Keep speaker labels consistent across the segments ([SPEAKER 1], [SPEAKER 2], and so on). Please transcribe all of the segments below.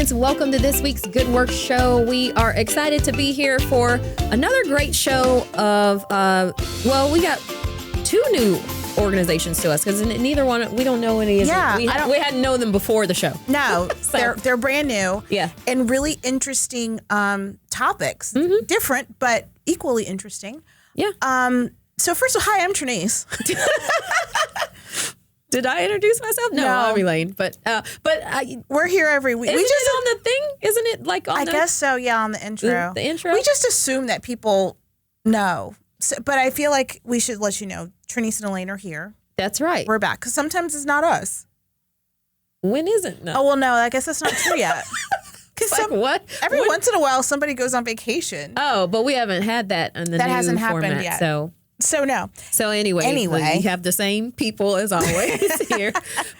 [SPEAKER 1] Lions, welcome to this week's Good Work Show. We are excited to be here for another great show of, we got two new organizations to us because neither one, we don't know any of them. We hadn't known them before the show.
[SPEAKER 2] No,
[SPEAKER 1] So-
[SPEAKER 2] they're brand new.
[SPEAKER 1] Yeah.
[SPEAKER 2] And really interesting topics.
[SPEAKER 1] Mm-hmm.
[SPEAKER 2] Different, but equally interesting.
[SPEAKER 1] Yeah.
[SPEAKER 2] So first of all, hi, I'm Trenise.
[SPEAKER 1] Did I introduce myself? No, I'm Elaine. But
[SPEAKER 2] We're here every week.
[SPEAKER 1] isn't it on the thing? Isn't it like on
[SPEAKER 2] I guess so, yeah, on the intro.
[SPEAKER 1] The intro?
[SPEAKER 2] We just assume that people know. So, but I feel like we should let you know, Trenise and Elaine are here.
[SPEAKER 1] That's right.
[SPEAKER 2] We're back. Because sometimes it's not us.
[SPEAKER 1] When isn't? No.
[SPEAKER 2] Oh, well, no, I guess that's not true yet. Because
[SPEAKER 1] Like what?
[SPEAKER 2] every once in a while, somebody goes on vacation.
[SPEAKER 1] Oh, but we haven't had that in the
[SPEAKER 2] That
[SPEAKER 1] new
[SPEAKER 2] hasn't happened
[SPEAKER 1] format,
[SPEAKER 2] yet.
[SPEAKER 1] So
[SPEAKER 2] no.
[SPEAKER 1] anyway, we have the same people as always here.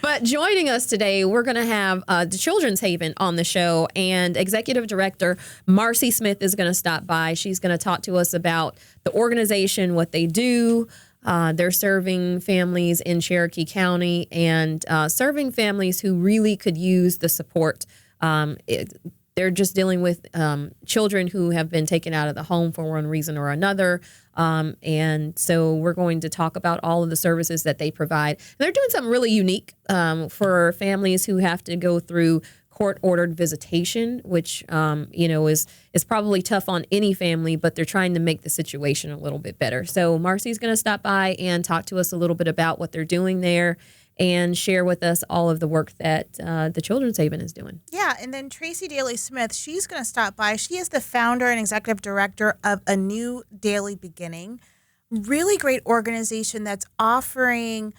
[SPEAKER 1] But joining us today, we're going to have the Children's Haven on the show, and Executive Director Marcie Smith is going to stop by. She's going to talk to us about the organization, what they do. They're serving families in Cherokee County and serving families who really could use the support. They're just dealing with children who have been taken out of the home for one reason or another. And so we're going to talk about all of the services that they provide. And they're doing something really unique for families who have to go through court-ordered visitation, which, is probably tough on any family, but they're trying to make the situation a little bit better. So Marcie's going to stop by and talk to us a little bit about what they're doing there and share with us all of the work that the Children's Haven is doing.
[SPEAKER 2] Yeah, and then Traci Daly-Smith, she's going to stop by. She is the founder and executive director of A New Daily Beginning. Really great organization that's offering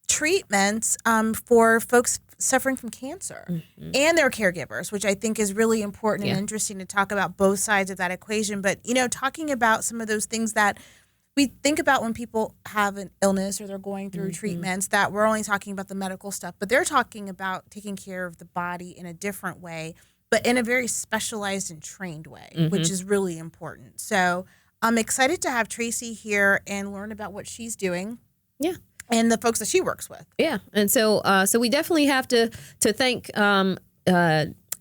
[SPEAKER 2] treatments for folks suffering from cancer and their caregivers, which I think is really important and interesting to talk about both sides of that equation. But, talking about some of those things that we think about when people have an illness or they're going through treatments, that we're only talking about the medical stuff, but they're talking about taking care of the body in a different way, but in a very specialized and trained way, which is really important. So I'm excited to have Traci here and learn about what she's doing.
[SPEAKER 1] Yeah.
[SPEAKER 2] And the folks that she works with.
[SPEAKER 1] Yeah. And so we definitely have to thank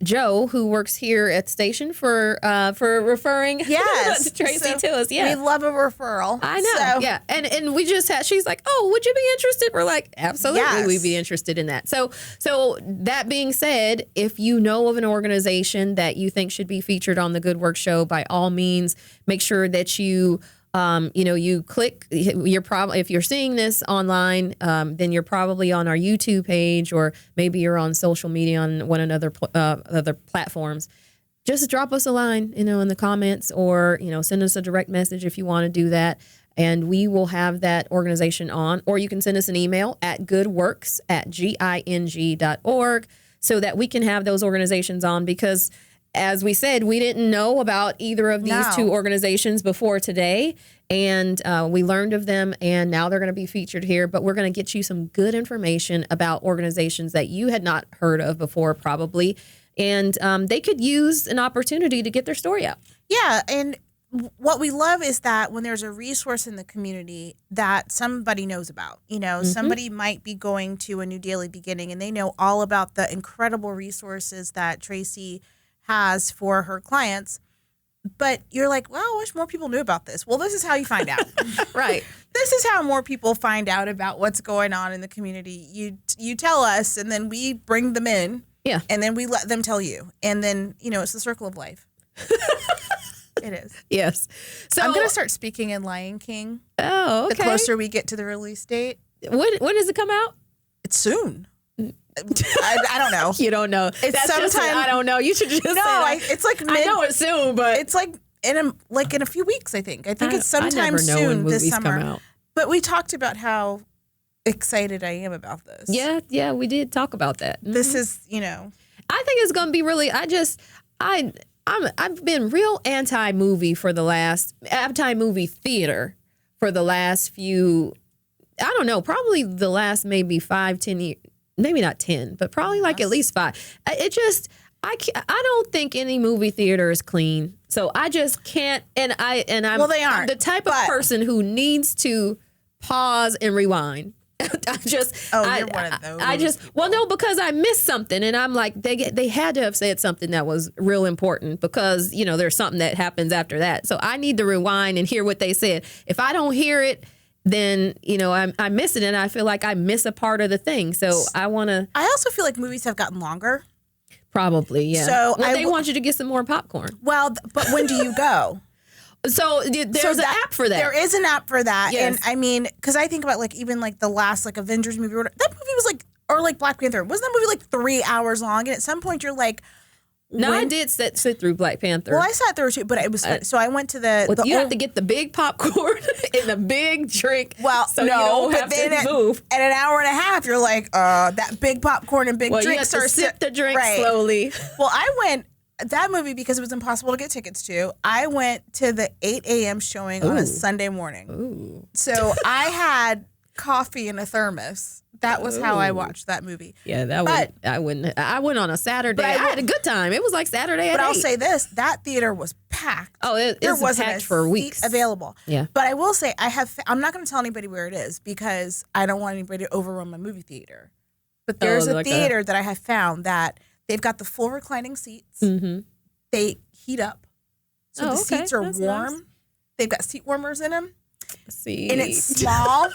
[SPEAKER 1] Joe, who works here at the station, for referring Traci to us. Yeah,
[SPEAKER 2] we love a referral.
[SPEAKER 1] I know. So. Yeah, and we just had. She's like, "Oh, would you be interested?" We're like, "Absolutely, we'd be interested in that." So that being said, if you know of an organization that you think should be featured on the Good Work Show, by all means, make sure that you. You click. If you're seeing this online, then you're probably on our YouTube page, or maybe you're on social media on one another other platforms. Just drop us a line, in the comments, or send us a direct message if you want to do that, and we will have that organization on. Or you can send us an email at goodworks@ging.org so that we can have those organizations on, because, as we said, we didn't know about either of these two organizations before today, and we learned of them, and now they're going to be featured here. But we're going to get you some good information about organizations that you had not heard of before, probably, and they could use an opportunity to get their story out.
[SPEAKER 2] Yeah, and what we love is that when there's a resource in the community that somebody knows about, somebody might be going to A New Daily Beginning, and they know all about the incredible resources that Traci has for her clients, but you're like, well, I wish more people knew about this. Well, this is how you find out.
[SPEAKER 1] Right.
[SPEAKER 2] This is how more people find out about what's going on in the community. You tell us, and then we bring them in.
[SPEAKER 1] Yeah.
[SPEAKER 2] And then we let them tell you. And then, it's the circle of life. It is.
[SPEAKER 1] Yes. So
[SPEAKER 2] I'm going to start speaking in Lion King.
[SPEAKER 1] Oh, okay.
[SPEAKER 2] The closer we get to the release date.
[SPEAKER 1] When does it come out?
[SPEAKER 2] It's soon. I don't know.
[SPEAKER 1] You don't know.
[SPEAKER 2] It's sometime.
[SPEAKER 1] I don't know. You should just say that.
[SPEAKER 2] It's like
[SPEAKER 1] I know it's soon, but
[SPEAKER 2] it's like in a few weeks. I think it's sometime
[SPEAKER 1] I never know
[SPEAKER 2] soon
[SPEAKER 1] when movies
[SPEAKER 2] this summer.
[SPEAKER 1] come out.
[SPEAKER 2] But we talked about how excited I am about this.
[SPEAKER 1] Yeah, we did talk about that.
[SPEAKER 2] This is,
[SPEAKER 1] I think it's going to be really. I've been real anti-movie theater for the last few. I don't know, probably the last maybe 5-10 years. Maybe not 10, but probably like at least 5. I don't think any movie theater is clean. So I just can't. And I'm
[SPEAKER 2] they aren't,
[SPEAKER 1] the type of person who needs to pause and rewind.
[SPEAKER 2] You're one of those.
[SPEAKER 1] No, because I missed something, and I'm like, they had to have said something that was real important because there's something that happens after that. So I need to rewind and hear what they said. If I don't hear it, then I miss it, and I feel like I miss a part of the thing. So I want to.
[SPEAKER 2] I also feel like movies have gotten longer.
[SPEAKER 1] Probably, yeah.
[SPEAKER 2] So
[SPEAKER 1] they want you to get some more popcorn.
[SPEAKER 2] Well, but when do you go?
[SPEAKER 1] So there's an app for that.
[SPEAKER 2] There is an app for that.
[SPEAKER 1] Yes.
[SPEAKER 2] And I mean, because I think about even the last Avengers movie, that movie was or Black Panther. Wasn't that movie 3 hours long? And at some point you're like,
[SPEAKER 1] no, I did sit through Black Panther.
[SPEAKER 2] Well, I sat through too, but it was so I went to
[SPEAKER 1] you have to get the big popcorn and the big drink.
[SPEAKER 2] Well,
[SPEAKER 1] so you don't have to move.
[SPEAKER 2] At an hour and a half, you're like, that big popcorn and big drink.
[SPEAKER 1] You have to sip the drink slowly.
[SPEAKER 2] Well, I went. That movie, because it was impossible to get tickets to, I went to the 8 a.m. showing on a Sunday morning.
[SPEAKER 1] Ooh.
[SPEAKER 2] So I had coffee in a thermos. That was how I watched that movie.
[SPEAKER 1] Yeah, I wouldn't. I went on a Saturday. I had a good time. It was like Saturday at 8.
[SPEAKER 2] But I'll say this: that theater was packed.
[SPEAKER 1] Oh, there wasn't packed for weeks
[SPEAKER 2] available.
[SPEAKER 1] Yeah.
[SPEAKER 2] But I will say, I'm not going to tell anybody where it is because I don't want anybody to overrun my movie theater. But there's a theater that I have found that. They've got the full reclining seats.
[SPEAKER 1] Mm-hmm.
[SPEAKER 2] They heat up. So the seats are
[SPEAKER 1] That's
[SPEAKER 2] warm.
[SPEAKER 1] nice.
[SPEAKER 2] They've got seat warmers in them.
[SPEAKER 1] See.
[SPEAKER 2] And it's small.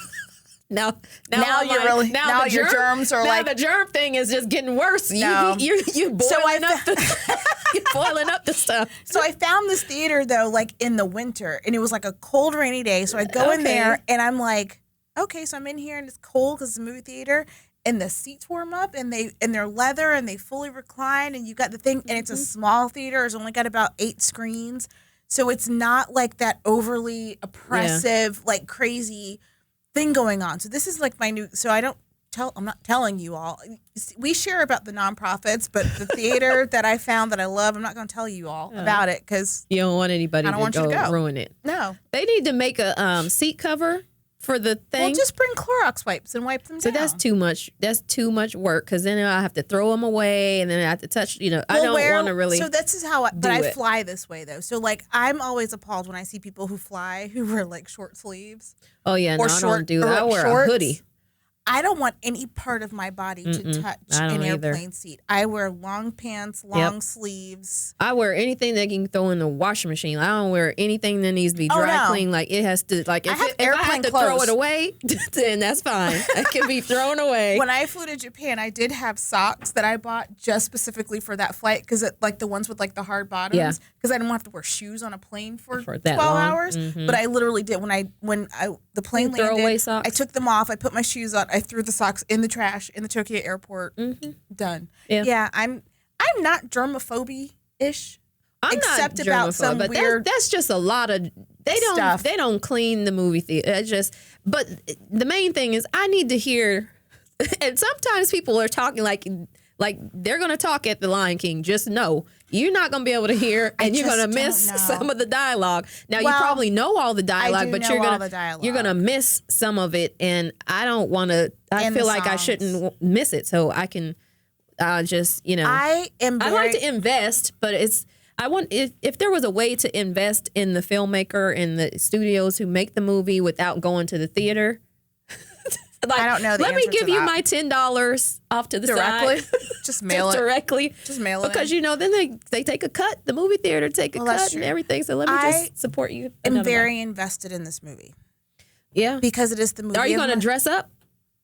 [SPEAKER 1] Now
[SPEAKER 2] your germs are
[SPEAKER 1] now the germ thing is just getting worse.
[SPEAKER 2] No.
[SPEAKER 1] You boiling up you're boiling up the stuff.
[SPEAKER 2] So I found this theater though, in the winter, and it was a cold, rainy day. So I go in there and I'm like, okay, so I'm in here and it's cold because it's a movie theater. And the seats warm up, and they're leather, and they fully recline, and you got the thing, and it's a small theater. It's only got about 8 screens, so it's not that overly oppressive, crazy thing going on. So this is my new. So I'm not telling you all. We share about the nonprofits, but the theater that I found that I love, I'm not going to tell you all about it because
[SPEAKER 1] you don't want anybody to go ruin it.
[SPEAKER 2] No,
[SPEAKER 1] they need to make a seat cover for the thing.
[SPEAKER 2] Well, just bring Clorox wipes and wipe them down.
[SPEAKER 1] So that's too much. That's too much work because then I have to throw them away and then I have to touch. I don't want to really.
[SPEAKER 2] So this is how. I fly this way though. So I'm always appalled when I see people who fly who wear short sleeves.
[SPEAKER 1] Oh yeah, no, I don't do that. I wear a hoodie.
[SPEAKER 2] I don't want any part of my body to touch an airplane seat. I wear long pants, long sleeves.
[SPEAKER 1] I wear anything that can throw in the washing machine. I don't wear anything that needs to be dry clean. It has to if I have to throw it away, then that's fine. It can be thrown away.
[SPEAKER 2] When I flew to Japan, I did have socks that I bought just specifically for that flight because the ones with the hard bottoms because I didn't want to have to wear shoes on a plane for 12 hours. Mm-hmm. But I literally did when the plane landed.
[SPEAKER 1] Away socks?
[SPEAKER 2] I took them off. I put my shoes on. I threw the socks in the trash in the Tokyo airport. Mm-hmm. Done. Yeah. I'm not germophobe-ish.
[SPEAKER 1] Except
[SPEAKER 2] not about some
[SPEAKER 1] but
[SPEAKER 2] weird.
[SPEAKER 1] That's just a lot of
[SPEAKER 2] stuff.
[SPEAKER 1] They don't clean the movie theater. But the main thing is I need to hear. And sometimes people are talking like they're going to talk at the Lion King. Just know you're not going to be able to hear, and you're going to miss some of the dialogue. Now you probably know all the dialogue, but you're going to miss some of it, and I don't want to. I feel like I shouldn't miss it, so I can. Just I like to invest, but I want if there was a way to invest in the filmmaker and the studios who make the movie without going to the theater.
[SPEAKER 2] I don't know.
[SPEAKER 1] Let me give you my $10 off to the
[SPEAKER 2] side. Just mail it
[SPEAKER 1] directly.
[SPEAKER 2] Just mail it
[SPEAKER 1] because then they take a cut. The movie theater take a cut and everything. So let me just support you.
[SPEAKER 2] I'm very invested in this movie.
[SPEAKER 1] Yeah,
[SPEAKER 2] because it is the movie.
[SPEAKER 1] Are you going to dress up?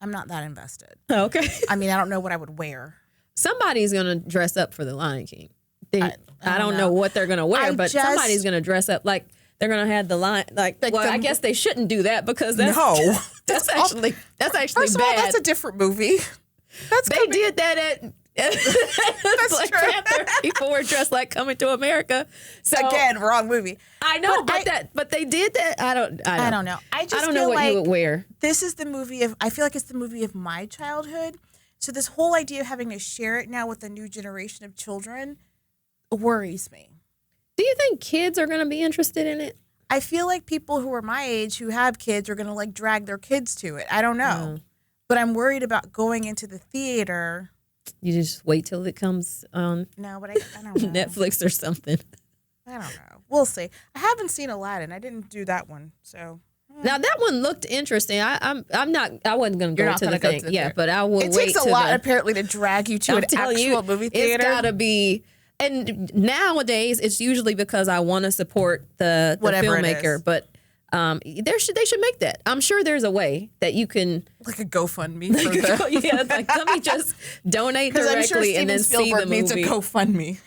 [SPEAKER 2] I'm not that invested.
[SPEAKER 1] Oh, okay.
[SPEAKER 2] I mean, I don't know what I would wear.
[SPEAKER 1] Somebody's going to dress up for the Lion King. I don't know what they're going to wear, but somebody's going to dress up like. They're gonna have the line I guess they shouldn't do that because that's actually
[SPEAKER 2] first of
[SPEAKER 1] bad.
[SPEAKER 2] All, that's a different movie.
[SPEAKER 1] They did that at Black Panther. People were dressed like Coming to America. So
[SPEAKER 2] again, wrong movie.
[SPEAKER 1] I know, but they did that. I don't know.
[SPEAKER 2] I
[SPEAKER 1] don't know what you would wear.
[SPEAKER 2] This is the movie I feel like it's the movie of my childhood. So this whole idea of having to share it now with a new generation of children worries me.
[SPEAKER 1] Do you think kids are going to be interested in it?
[SPEAKER 2] I feel like people who are my age who have kids are going to drag their kids to it. I don't know. But I'm worried about going into the theater.
[SPEAKER 1] You just wait till it comes on
[SPEAKER 2] No, but I don't know.
[SPEAKER 1] Netflix or something.
[SPEAKER 2] I don't know. We'll see. I haven't seen Aladdin. I didn't do that one. So,
[SPEAKER 1] Now that one looked interesting. I wasn't going to go to the thing. Yeah, but I will wait.
[SPEAKER 2] It takes a lot apparently to drag you to an actual movie theater.
[SPEAKER 1] It's got to be. And nowadays, it's usually because I want to support the filmmaker. But they should make that. I'm sure there's a way that you can,
[SPEAKER 2] like a GoFundMe for the
[SPEAKER 1] like let me just donate directly and then see the movie.
[SPEAKER 2] Needs a GoFundMe.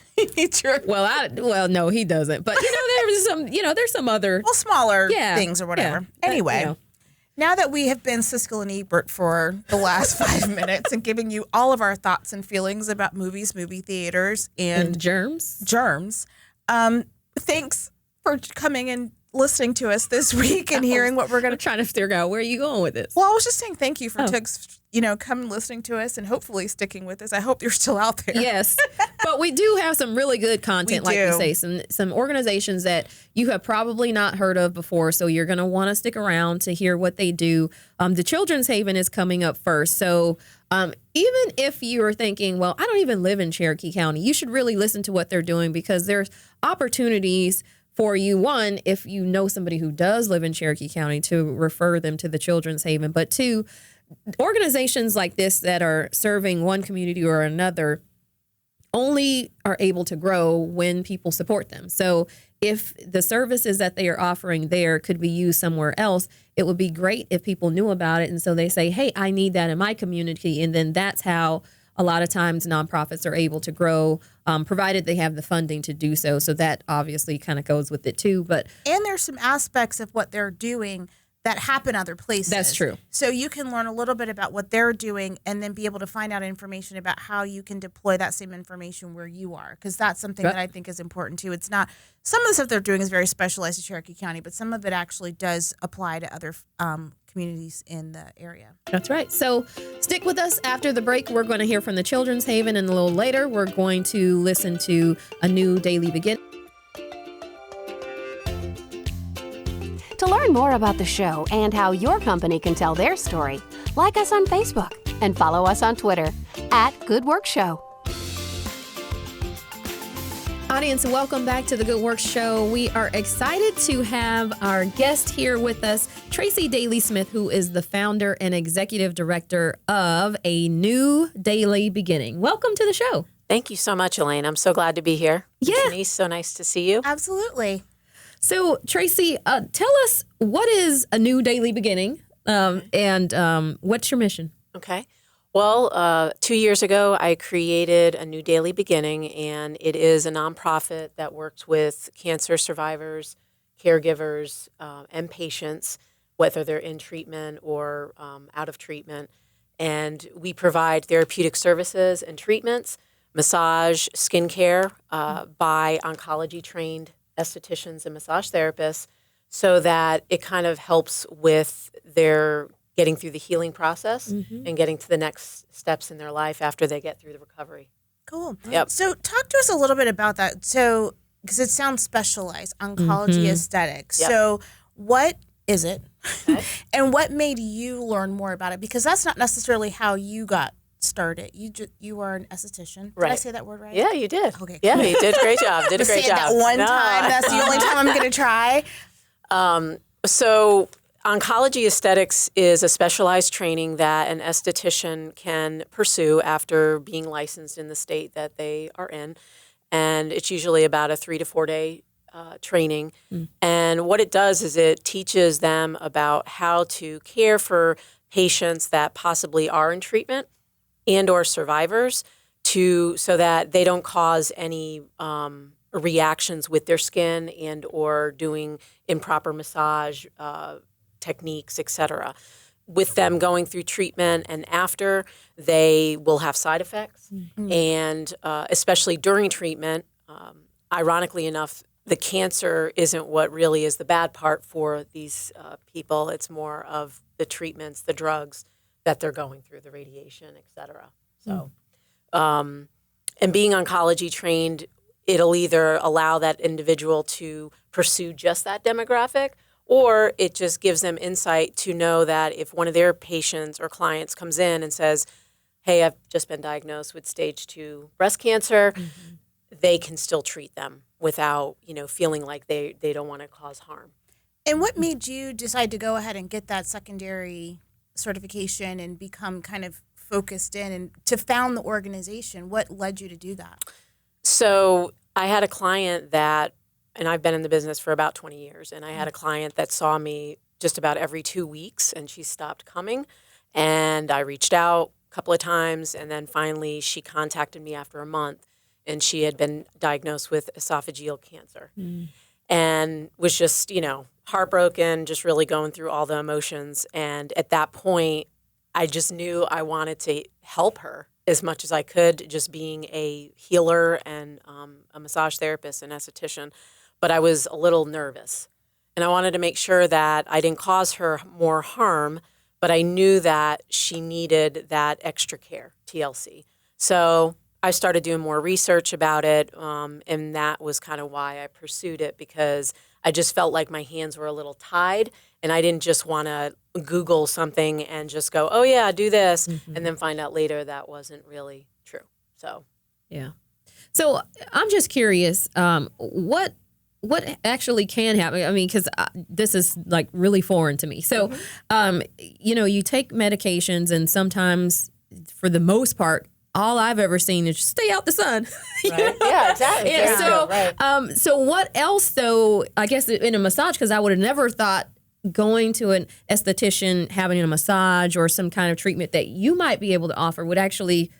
[SPEAKER 1] Well, no, he doesn't. But there's some other
[SPEAKER 2] smaller things or whatever. Anyway. Now that we have been Siskel and Ebert for the last 5 minutes and giving you all of our thoughts and feelings about movies, movie theaters, and
[SPEAKER 1] germs,
[SPEAKER 2] thanks for coming and listening to us this week and hearing what we're going to
[SPEAKER 1] try to figure out where are you going with this.
[SPEAKER 2] Well, I was just saying thank you for coming listening to us and hopefully sticking with us. I hope you're still out there.
[SPEAKER 1] Yes, but we do have some really good content, like you say, some organizations that you have probably not heard of before, so you're going to want to stick around to hear what they do. The Children's Haven is coming up first, so even if you are thinking, well, I don't even live in Cherokee County, you should really listen to what they're doing because there's opportunities for you, one, if you know somebody who does live in Cherokee County, to refer them to the Children's Haven. But two, organizations like this that are serving one community or another only are able to grow when people support them. So if the services that they are offering there could be used somewhere else, it would be great if people knew about it. And so they say, hey, I need that in my community. And then that's how a lot of times nonprofits are able to grow, provided they have the funding to do so. So that obviously kind of goes with it too.
[SPEAKER 2] And there's some aspects of what they're doing that happen other places.
[SPEAKER 1] That's true.
[SPEAKER 2] So you can learn a little bit about what they're doing and then be able to find out information about how you can deploy that same information where you are. Because that's something that I think is important too. It's not, some of the stuff they're doing is very specialized to Cherokee County, but some of it actually does apply to other communities in the area.
[SPEAKER 1] That's right. So stick with us after the break. We're going to hear from the Children's Haven, and a little later we're going to listen to a new Daily Beginning.
[SPEAKER 3] To learn more about the show and how your company can tell their story, like us on Facebook and follow us on Twitter @GoodWorkShow.
[SPEAKER 1] Audience, welcome back to the Good Work Show. We are excited to have our guest here with us, Traci Daly-Smith, who is the founder and executive director of A New Daily Beginning. Welcome to the show.
[SPEAKER 4] Thank you so much, Elaine. I'm so glad to be here.
[SPEAKER 1] Yeah.
[SPEAKER 4] Trenise, so nice to see you.
[SPEAKER 2] Absolutely.
[SPEAKER 1] So, Traci, tell us, what is A New Daily Beginning and what's your mission?
[SPEAKER 4] Okay. Well, 2 years ago, I created A New Daily Beginning, and it is a nonprofit that works with cancer survivors, caregivers, and patients, whether they're in treatment or out of treatment. And we provide therapeutic services and treatments, massage, skincare by oncology-trained estheticians and massage therapists, so that it kind of helps with their getting through the healing process and getting to the next steps in their life after they get through the recovery.
[SPEAKER 2] Cool.
[SPEAKER 4] Yep.
[SPEAKER 2] So talk to us a little bit about that. So, because it sounds specialized, oncology aesthetics. Yep. So what is it? Okay. And what made you learn more about it? Because that's not necessarily how you got started. You are an esthetician. Did I say that word right?
[SPEAKER 4] Yeah, you did.
[SPEAKER 2] Okay. Cool.
[SPEAKER 4] Yeah, you did a great job. Did a great job.
[SPEAKER 2] That one time. That's the only time I'm going to try.
[SPEAKER 4] So oncology aesthetics is a specialized training that an esthetician can pursue after being licensed in the state that they are in. And it's usually about a 3 to 4 day training. And what it does is it teaches them about how to care for patients that possibly are in treatment and or survivors, so that they don't cause any reactions with their skin and or doing improper massage techniques, etc. With them going through treatment and after, they will have side effects. And especially during treatment, ironically enough, the cancer isn't what really is the bad part for these people. It's more of the treatments, the drugs that they're going through, the radiation, etc. So, and being oncology trained, it'll either allow that individual to pursue just that demographic, or it just gives them insight to know that if one of their patients or clients comes in and says, hey, I've just been diagnosed with stage 2 breast cancer, they can still treat them without, feeling like they don't want to cause harm.
[SPEAKER 2] And what made you decide to go ahead and get that secondary certification and become kind of focused in and to found the organization? What led you to do that?
[SPEAKER 4] So I had a client that, and I've been in the business for about 20 years, and I had a client that saw me just about every 2 weeks, and she stopped coming. And I reached out a couple of times, and then finally she contacted me after a month, and she had been diagnosed with esophageal cancer and was just, heartbroken, just really going through all the emotions. And at that point, I just knew I wanted to help her as much as I could, just being a healer and a massage therapist and esthetician. But I was a little nervous. And I wanted to make sure that I didn't cause her more harm, but I knew that she needed that extra care, TLC. So I started doing more research about it, and that was kind of why I pursued it, because I just felt like my hands were a little tied, and I didn't just want to Google something and just go, oh, yeah, do this, and then find out later that wasn't really true. So,
[SPEAKER 1] yeah. So I'm just curious, what actually can happen? I mean, because this is like really foreign to me. So, you take medications, and sometimes, for the most part, all I've ever seen is just stay out the sun.
[SPEAKER 4] Right. Yeah, exactly.
[SPEAKER 1] Yeah. So,
[SPEAKER 4] right.
[SPEAKER 1] So what else, though? I guess in a massage, because I would have never thought going to an esthetician, having a massage or some kind of treatment that you might be able to offer would actually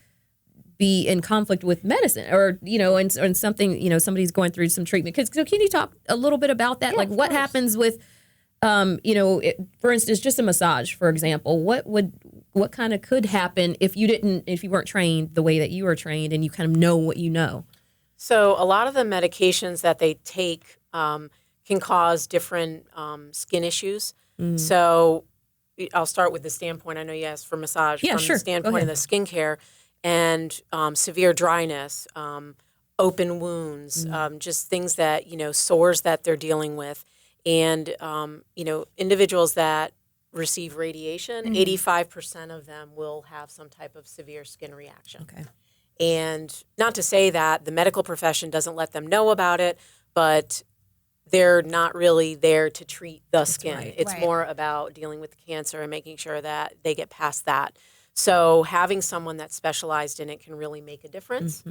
[SPEAKER 1] be in conflict with medicine, or and something, somebody's going through some treatment. So can you talk a little bit about that?
[SPEAKER 4] Yeah,
[SPEAKER 1] like what happens with, for instance, just a massage, for example. What kind of could happen if you weren't trained the way that you were trained, and you kind of know what you know?
[SPEAKER 4] So a lot of the medications that they take can cause different skin issues. So I'll start with the standpoint. I know you asked for massage.
[SPEAKER 1] Yeah,
[SPEAKER 4] from
[SPEAKER 1] sure.
[SPEAKER 4] the standpoint of the skincare and severe dryness, open wounds, just things that, sores that they're dealing with. And, individuals that receive radiation, 85% of them will have some type of severe skin reaction.
[SPEAKER 1] Okay.
[SPEAKER 4] And not to say that the medical profession doesn't let them know about it, but they're not really there to treat the skin.
[SPEAKER 1] right.
[SPEAKER 4] It's
[SPEAKER 2] Right.
[SPEAKER 4] more about dealing with the cancer and making sure that they get past that. So having someone that's specialized in it can really make a difference.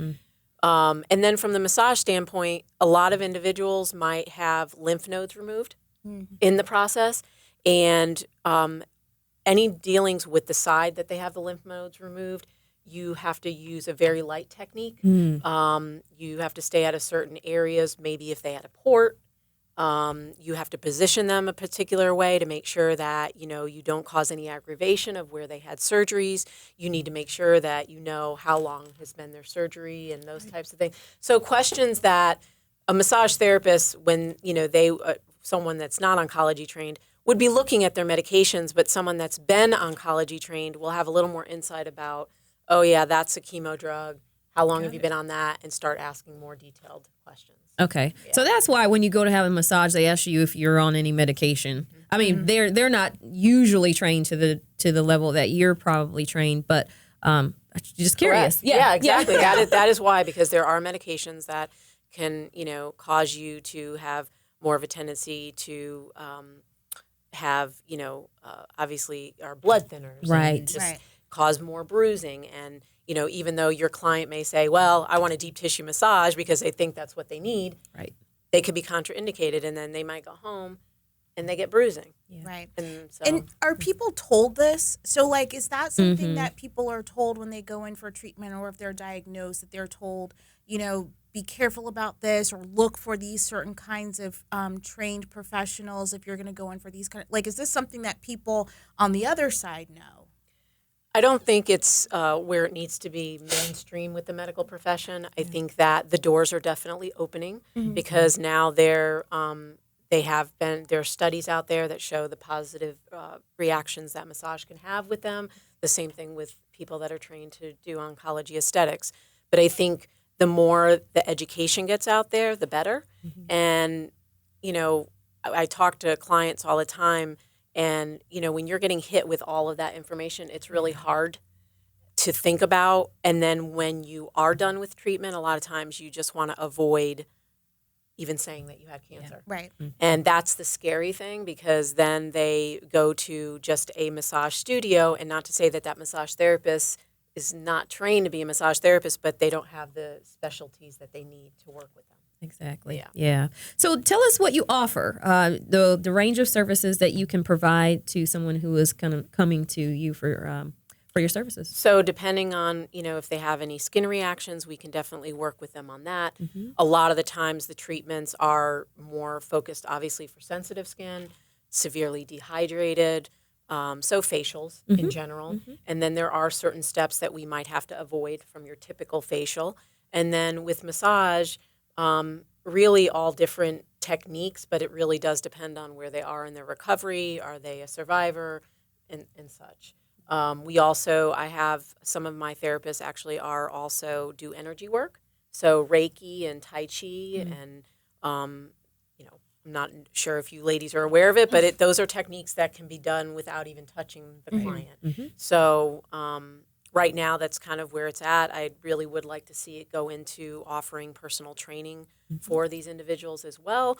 [SPEAKER 4] And then from the massage standpoint, a lot of individuals might have lymph nodes removed in the process. And any dealings with the side that they have the lymph nodes removed, you have to use a very light technique. You have to stay out of certain areas. Maybe if they had a port, you have to position them a particular way to make sure that, you don't cause any aggravation of where they had surgeries. You need to make sure that you know how long has been their surgery and those types of things. So questions that a massage therapist, when, someone that's not oncology trained, would be looking at their medications, but someone that's been oncology trained will have a little more insight about, oh yeah, that's a chemo drug. How long have you been on that? And start asking more detailed questions.
[SPEAKER 1] Okay. Yeah. So that's why when you go to have a massage, they ask you if you're on any medication. I mean, they're not usually trained to the level that you're probably trained, but just curious.
[SPEAKER 4] Correct. Yeah, exactly. Yeah. That is why, because there are medications that can, cause you to have more of a tendency to have, obviously our blood thinners.
[SPEAKER 1] Right.
[SPEAKER 4] And just cause more bruising. And, even though your client may say, well, I want a deep tissue massage because they think that's what they need.
[SPEAKER 1] Right.
[SPEAKER 4] They could be contraindicated, and then they might go home and they get bruising.
[SPEAKER 2] Yeah. Right.
[SPEAKER 4] And
[SPEAKER 2] are people told this? So, is that something that people are told when they go in for treatment, or if they're diagnosed, that they're told, be careful about this, or look for these certain kinds of trained professionals if you're going to go in for these kind of, is this something that people on the other side know?
[SPEAKER 4] I don't think it's where it needs to be mainstream with the medical profession. I think that the doors are definitely opening because now there are studies out there that show the positive reactions that massage can have with them. The same thing with people that are trained to do oncology aesthetics. But I think the more the education gets out there, the better. And, I talk to clients all the time. And, when you're getting hit with all of that information, it's really hard to think about. And then when you are done with treatment, a lot of times you just want to avoid, even saying that you had cancer.
[SPEAKER 2] Right.
[SPEAKER 4] And that's the scary thing, because then they go to just a massage studio, and not to say that that massage therapist is not trained to be a massage therapist, but they don't have the specialties that they need to work with them.
[SPEAKER 1] Exactly. Yeah. So tell us what you offer, the range of services that you can provide to someone who is kind of coming to you for your services.
[SPEAKER 4] So depending on, if they have any skin reactions, we can definitely work with them on that.
[SPEAKER 1] Mm-hmm.
[SPEAKER 4] A lot of the times the treatments are more focused, obviously, for sensitive skin, severely dehydrated, so facials in general.
[SPEAKER 1] Mm-hmm.
[SPEAKER 4] And then there are certain steps that we might have to avoid from your typical facial. And then with massage, really all different techniques, but it really does depend on where they are in their recovery. Are they a survivor and such? I have some of my therapists actually do energy work. So Reiki and Tai Chi and, I'm not sure if you ladies are aware of it, but those are techniques that can be done without even touching the client.
[SPEAKER 1] Mm-hmm.
[SPEAKER 4] So right now, that's kind of where it's at. I really would like to see it go into offering personal training for these individuals as well,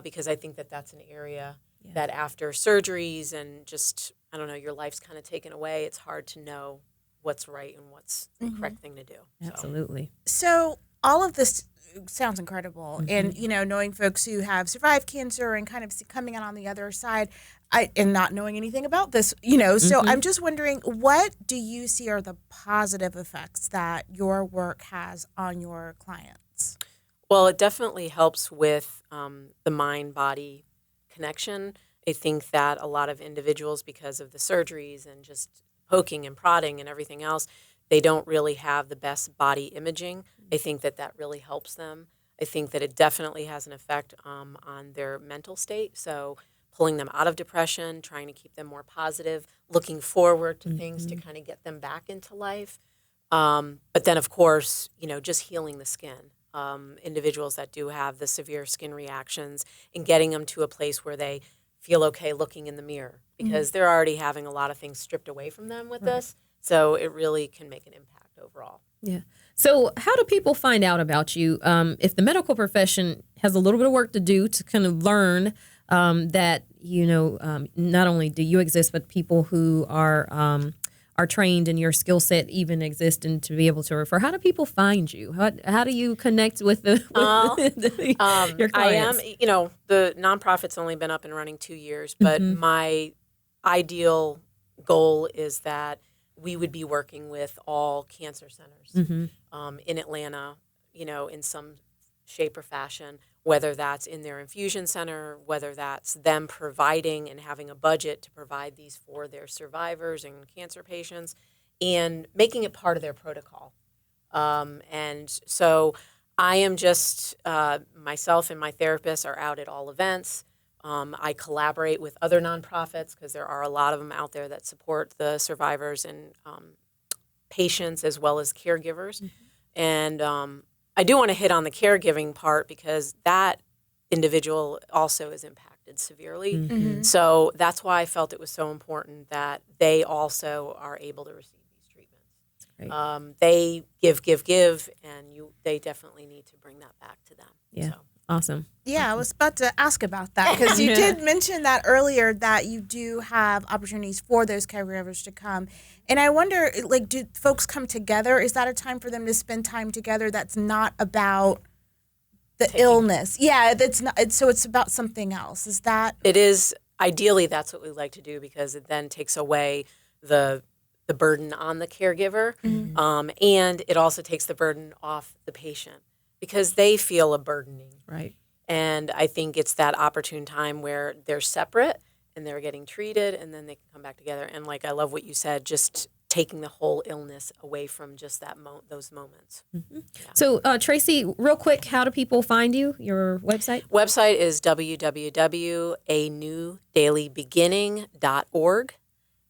[SPEAKER 4] because I think that that's an area that after surgeries and just, I don't know, your life's kind of taken away. It's hard to know what's right and what's the correct thing to do.
[SPEAKER 1] Absolutely.
[SPEAKER 2] So all of this sounds incredible. And, knowing folks who have survived cancer and kind of coming out on the other side, and not knowing anything about this, so I'm just wondering, what do you see are the positive effects that your work has on your clients?
[SPEAKER 4] Well, it definitely helps with the mind-body connection. I think that a lot of individuals, because of the surgeries and just poking and prodding and everything else, they don't really have the best body imaging. I think that really helps them. I think that it definitely has an effect on their mental state. So pulling them out of depression, trying to keep them more positive, looking forward to things to kind of get them back into life. But then, of course, just healing the skin. Individuals that do have the severe skin reactions and getting them to a place where they feel okay looking in the mirror, because they're already having a lot of things stripped away from them with this. So it really can make an impact overall.
[SPEAKER 1] Yeah. So how do people find out about you? If the medical profession has a little bit of work to do to kind of learn that, not only do you exist, but people who are trained in your skill set even exist, and to be able to refer. How do people find you? How do you connect with your clients?
[SPEAKER 4] I am, the nonprofit's only been up and running 2 years, but my ideal goal is that we would be working with all cancer centers in Atlanta, in some shape or fashion, whether that's in their infusion center, whether that's them providing and having a budget to provide these for their survivors and cancer patients, and making it part of their protocol. And so I am just, myself and my therapist are out at all events. I collaborate with other nonprofits, because there are a lot of them out there that support the survivors and patients as well as caregivers. And I do want to hit on the caregiving part, because that individual also is impacted severely. So that's why I felt it was so important that they also are able to receive these treatments. They give, and they definitely need to bring that back to them.
[SPEAKER 1] Yeah.
[SPEAKER 4] So.
[SPEAKER 1] Awesome.
[SPEAKER 2] Yeah, I was about to ask about that, because you did mention that earlier, that you do have opportunities for those caregivers to come. And I wonder, do folks come together? Is that a time for them to spend time together that's not about the illness? Yeah, that's not. So it's about something else. Is that?
[SPEAKER 4] It is. Ideally, that's what we like to do, because it then takes away the burden on the caregiver, and it also takes the burden off the patient, because they feel a burdening.
[SPEAKER 1] Right.
[SPEAKER 4] And I think it's that opportune time where they're separate and they're getting treated, and then they can come back together. And I love what you said, just taking the whole illness away from just those moments. Yeah.
[SPEAKER 1] So Traci, real quick, how do people find you? Your website?
[SPEAKER 4] Website is www.anewdailybeginning.org.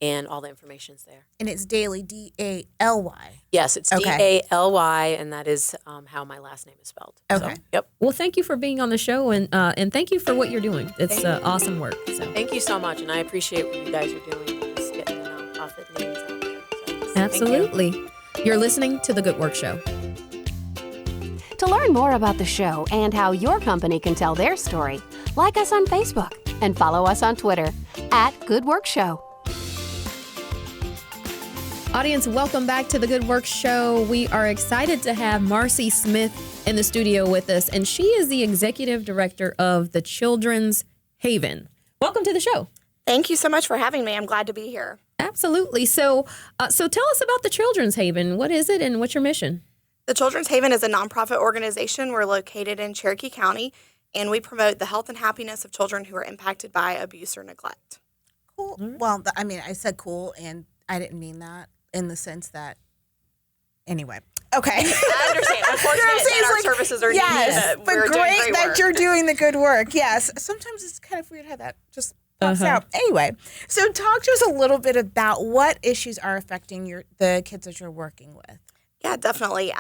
[SPEAKER 4] And all the information's there.
[SPEAKER 2] And it's Daly, D-A-L-Y.
[SPEAKER 4] Yes, it's D-A-L-Y, and that is how my last name is spelled.
[SPEAKER 2] Okay.
[SPEAKER 4] So, yep.
[SPEAKER 1] Well, thank you for being on the show, and thank you for what you're doing. It's awesome work. So.
[SPEAKER 4] Thank you so much, and I appreciate what you guys are doing, just getting the nonprofit names out there. So,
[SPEAKER 1] absolutely. You're listening to The Good Work Show.
[SPEAKER 3] To learn more about the show and how your company can tell their story, like us on Facebook and follow us on Twitter @GoodWorkShow.
[SPEAKER 1] Audience, welcome back to the Good Work Show. We are excited to have Marcie Smith in the studio with us, and she is the executive director of the Children's Haven. Welcome to the show.
[SPEAKER 5] Thank you so much for having me. I'm glad to be here.
[SPEAKER 1] Absolutely. So tell us about the Children's Haven. What is it and what's your mission?
[SPEAKER 5] The Children's Haven is a nonprofit organization. We're located in Cherokee County, and we promote the health and happiness of children who are impacted by abuse or neglect.
[SPEAKER 2] Cool. Well, I said cool, and I didn't mean that in the sense that, anyway. Okay.
[SPEAKER 5] I understand. Unfortunately, that our services are
[SPEAKER 2] yes,
[SPEAKER 5] needed.
[SPEAKER 2] But
[SPEAKER 5] We're doing
[SPEAKER 2] great that
[SPEAKER 5] work.
[SPEAKER 2] you're doing the good work. Yes. Sometimes it's kind of weird how that just pops out. Anyway, so talk to us a little bit about what issues are affecting the kids that you're working with.
[SPEAKER 5] Yeah, definitely.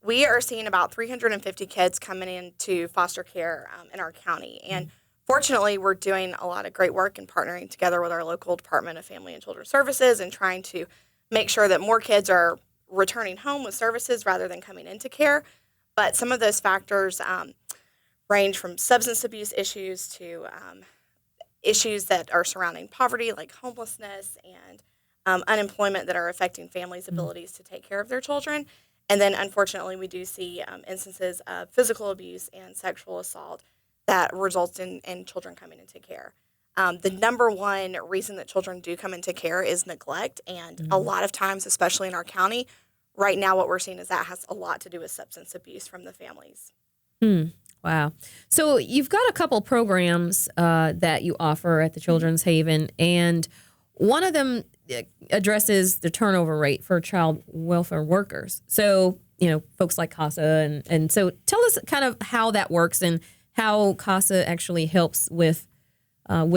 [SPEAKER 5] We are seeing about 350 kids coming into foster care in our county. And fortunately, we're doing a lot of great work and partnering together with our local Department of Family and Children's Services and trying to make sure that more kids are returning home with services rather than coming into care. But some of those factors range from substance abuse issues to issues that are surrounding poverty, like homelessness and unemployment, that are affecting families' abilities to take care of their children. And then, unfortunately, we do see instances of physical abuse and sexual assault that results in children coming into care. The number one reason that children do come into care is neglect. And a lot of times, especially in our county, right now what we're seeing is that has a lot to do with substance abuse from the families.
[SPEAKER 1] Wow. So you've got a couple programs that you offer at the Children's Haven, and one of them addresses the turnover rate for child welfare workers. So, folks like CASA. And so tell us kind of how that works and how CASA actually helps with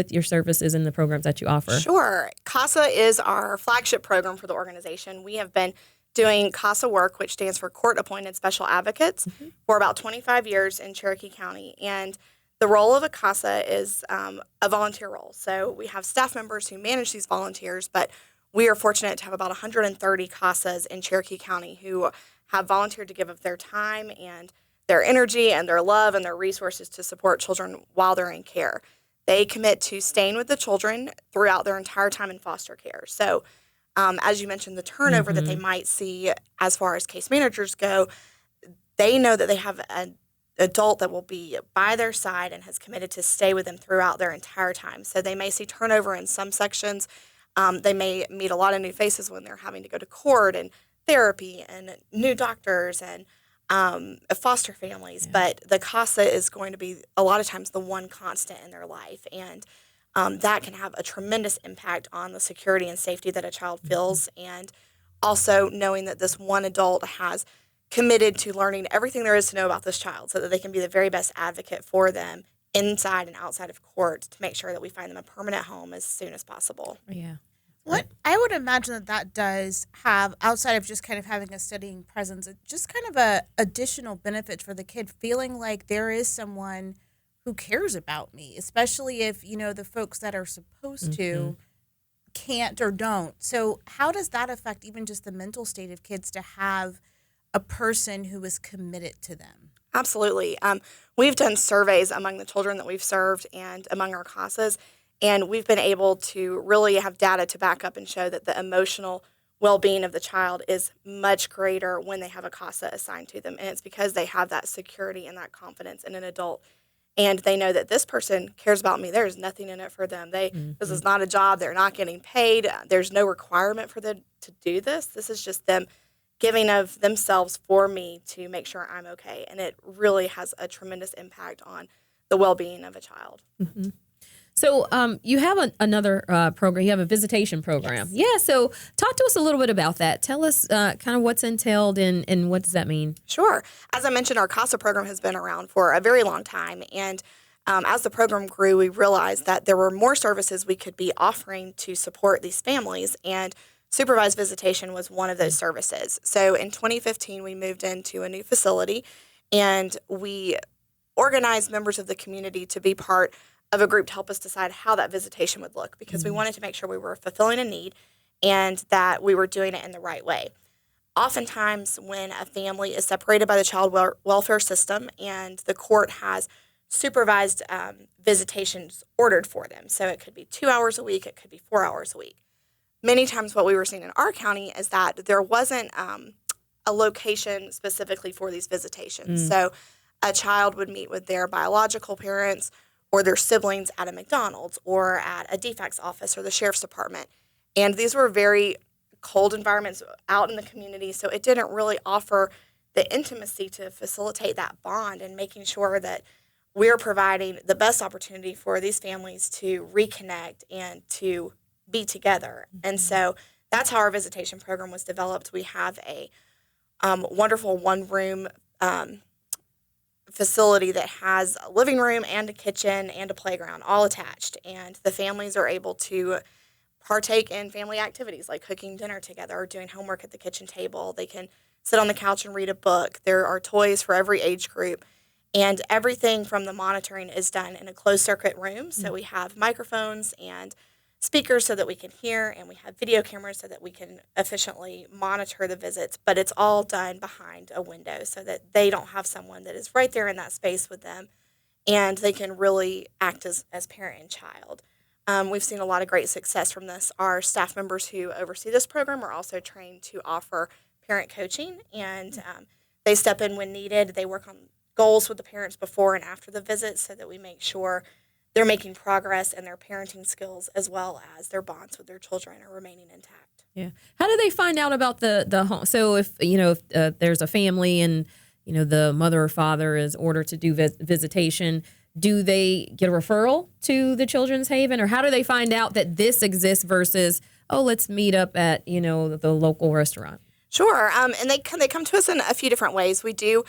[SPEAKER 1] your services and the programs that you offer.
[SPEAKER 5] Sure. CASA is our flagship program for the organization. We have been doing CASA work, which stands for Court Appointed Special Advocates, for about 25 years in Cherokee County. And the role of a CASA is a volunteer role. So we have staff members who manage these volunteers, but we are fortunate to have about 130 CASAs in Cherokee County who have volunteered to give up their time and their energy and their love and their resources to support children while they're in care. They commit to staying with the children throughout their entire time in foster care. So as you mentioned, the turnover that they might see as far as case managers go, they know that they have an adult that will be by their side and has committed to stay with them throughout their entire time. So they may see turnover in some sections. They may meet a lot of new faces when they're having to go to court and therapy and new doctors and foster families. But the CASA is going to be a lot of times the one constant in their life. And that can have a tremendous impact on the security and safety that a child feels. And also knowing that this one adult has committed to learning everything there is to know about this child so that they can be the very best advocate for them inside and outside of court to make sure that we find them a permanent home as soon as possible.
[SPEAKER 1] Yeah.
[SPEAKER 2] What I would imagine that does have, outside of just kind of having a steadying presence, just kind of a additional benefit for the kid, feeling like there is someone who cares about me, especially if, the folks that are supposed to can't or don't. So how does that affect even just the mental state of kids to have a person who is committed to them?
[SPEAKER 5] Absolutely. We've done surveys among the children that we've served and among our CASAs, and we've been able to really have data to back up and show that the emotional well-being of the child is much greater when they have a CASA assigned to them. And it's because they have that security and that confidence in an adult. And they know that this person cares about me. There's nothing in it for them. This is not a job. They're not getting paid. There's no requirement for them to do this. This is just them giving of themselves for me to make sure I'm okay. And it really has a tremendous impact on the well-being of a child.
[SPEAKER 1] So you have another program. You have a visitation program.
[SPEAKER 5] Yes.
[SPEAKER 1] Yeah. So talk to us a little bit about that. Tell us kind of what's entailed and what does that mean?
[SPEAKER 5] Sure. As I mentioned, our CASA program has been around for a very long time. And as the program grew, we realized that there were more services we could be offering to support these families. And supervised visitation was one of those services. So in 2015, we moved into a new facility and we organized members of the community to be part of a group to help us decide how that visitation would look, because we wanted to make sure we were fulfilling a need and that we were doing it in the right way. oftentimes when a family is separated by the child welfare system and the court has supervised visitations ordered for them. So it could be 2 hours a week, it could be 4 hours a week. Many times what we were seeing in our county is that there wasn't a location specifically for these visitations. So a child would meet with their biological parents or their siblings at a McDonald's or at a defects office or the sheriff's department. And these were very cold environments out in the community, so it didn't really offer the intimacy to facilitate that bond and making sure that we're providing the best opportunity for these families to reconnect and to be together. And so that's how our visitation program was developed. We have a wonderful one-room facility that has a living room and a kitchen and a playground all attached, and the families are able to partake in family activities like cooking dinner together or doing homework at the kitchen table. They can sit on the couch and read a book. There are toys for every age group, and everything from the monitoring is done in a closed-circuit room. So we have microphones and speakers so that we can hear, and we have video cameras so that we can efficiently monitor the visits, but it's all done behind a window so that they don't have someone that is right there in that space with them, and they can really act as parent and child. We've seen a lot of great success from this. Our staff members who oversee this program are also trained to offer parent coaching, and they step in when needed. They work on goals with the parents before and after the visit so that we make sure they're making progress in their parenting skills as well as their bonds with their children are remaining intact.
[SPEAKER 1] Yeah. How do they find out about the home? So if there's a family and the mother or father is ordered to do visitation, do they get a referral to the Children's Haven, or how do they find out that this exists versus, let's meet up at the local restaurant?
[SPEAKER 5] Sure, and they come to us in a few different ways. We do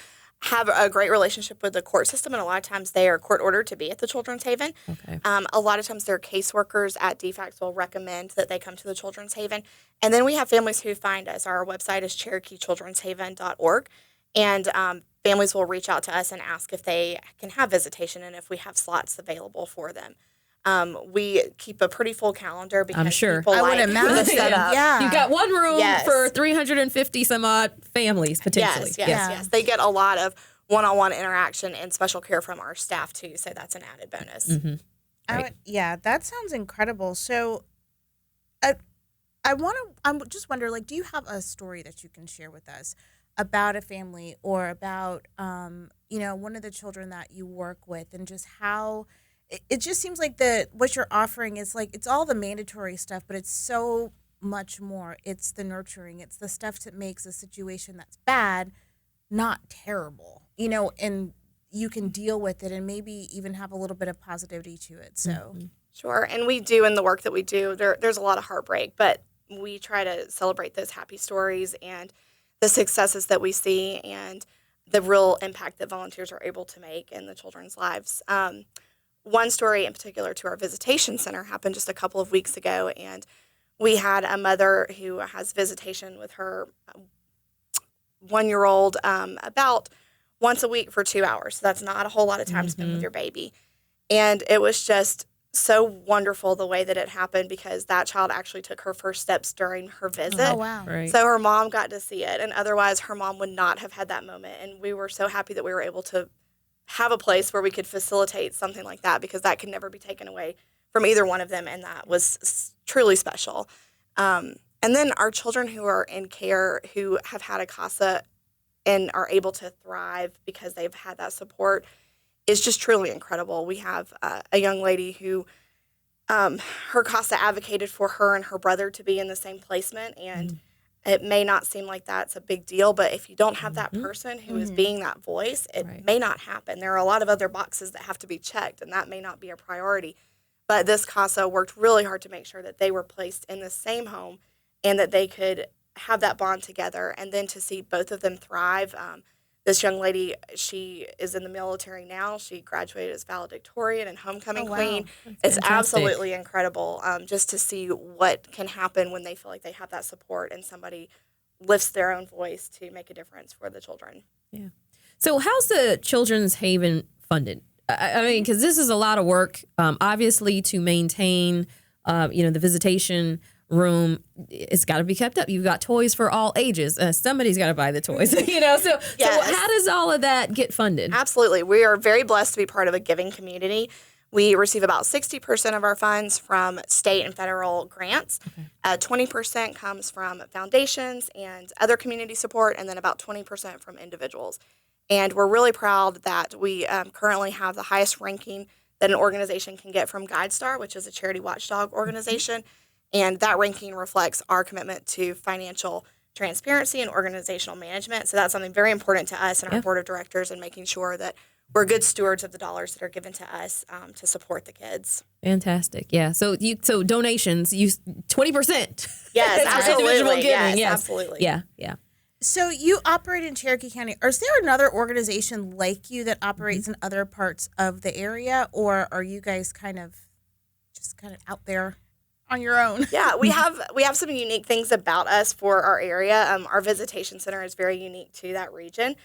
[SPEAKER 5] have a great relationship with the court system, and a lot of times they are court ordered to be at the Children's Haven.
[SPEAKER 1] Okay.
[SPEAKER 5] A lot of times their caseworkers at DFACS will recommend that they come to the Children's Haven. And then we have families who find us. Our website is CherokeeChildren'sHaven.org, and families will reach out to us and ask if they can have visitation and if we have slots available for them. We keep a pretty full calendar because
[SPEAKER 1] I'm sure.
[SPEAKER 5] people
[SPEAKER 2] I would
[SPEAKER 5] like
[SPEAKER 2] imagine.
[SPEAKER 5] the setup.
[SPEAKER 2] Yeah.
[SPEAKER 1] You've got one room
[SPEAKER 5] Yes.
[SPEAKER 1] for 350 some odd families potentially.
[SPEAKER 5] Yes. They get a lot of one-on-one interaction and special care from our staff too, so that's an added bonus.
[SPEAKER 1] Mm-hmm. Right.
[SPEAKER 2] That sounds incredible. So I just wonder, do you have a story that you can share with us about a family or about one of the children that you work with, and just how it just seems like what you're offering is it's all the mandatory stuff, but it's so much more. It's the nurturing. It's the stuff that makes a situation that's bad not terrible, and you can deal with it and maybe even have a little bit of positivity to it. So
[SPEAKER 5] Sure, and we do in the work that we do, there's a lot of heartbreak, but we try to celebrate those happy stories and the successes that we see and the real impact that volunteers are able to make in the children's lives. One story in particular to our visitation center happened just a couple of weeks ago, and we had a mother who has visitation with her 1-year-old about once a week for 2 hours. So that's not a whole lot of time spent with your baby. And it was just so wonderful the way that it happened because that child actually took her first steps during her visit.
[SPEAKER 2] Oh, wow.
[SPEAKER 1] Right.
[SPEAKER 5] So her mom got to see it, and otherwise her mom would not have had that moment. And we were so happy that we were able to have a place where we could facilitate something like that because that could never be taken away from either one of them, and that was truly special. And then our children who are in care who have had a CASA and are able to thrive because they've had that support is just truly incredible. We have a young lady who her CASA advocated for her and her brother to be in the same placement, and it may not seem like that's a big deal, but if you don't have that person who is being that voice, it may not happen. There are a lot of other boxes that have to be checked, and that may not be a priority. But this CASA worked really hard to make sure that they were placed in the same home and that they could have that bond together, and then to see both of them thrive. This young lady, she is in the military now. She graduated as valedictorian and homecoming queen. It's absolutely incredible just to see what can happen when they feel like they have that support and somebody lifts their own voice to make a difference for the children.
[SPEAKER 1] Yeah. So how's the Children's Haven funded? I mean, because this is a lot of work, obviously, to maintain, the visitation room, it's got to be kept up. You've got toys for all ages. Somebody's got to buy the toys, you know? So how does all of that get funded?
[SPEAKER 5] Absolutely. We are very blessed to be part of a giving community. We receive about 60% of our funds from state and federal grants. 20% comes from foundations and other community support, and then about 20% from individuals. And we're really proud that we currently have the highest ranking that an organization can get from GuideStar, which is a charity watchdog organization. And that ranking reflects our commitment to financial transparency and organizational management. So that's something very important to us and our board of directors, and making sure that we're good stewards of the dollars that are given to us to support the kids.
[SPEAKER 1] Fantastic. Yeah. So donations, 20%.
[SPEAKER 5] Yes, absolutely.
[SPEAKER 1] Individual giving.
[SPEAKER 5] Yes, absolutely.
[SPEAKER 1] Yeah. Yeah.
[SPEAKER 2] So you operate in Cherokee County. Is there another organization like you that operates in other parts of the area, or are you guys kind of out there on your own?
[SPEAKER 5] Yeah, we have some unique things about us for our area. Our visitation center is very unique to that region.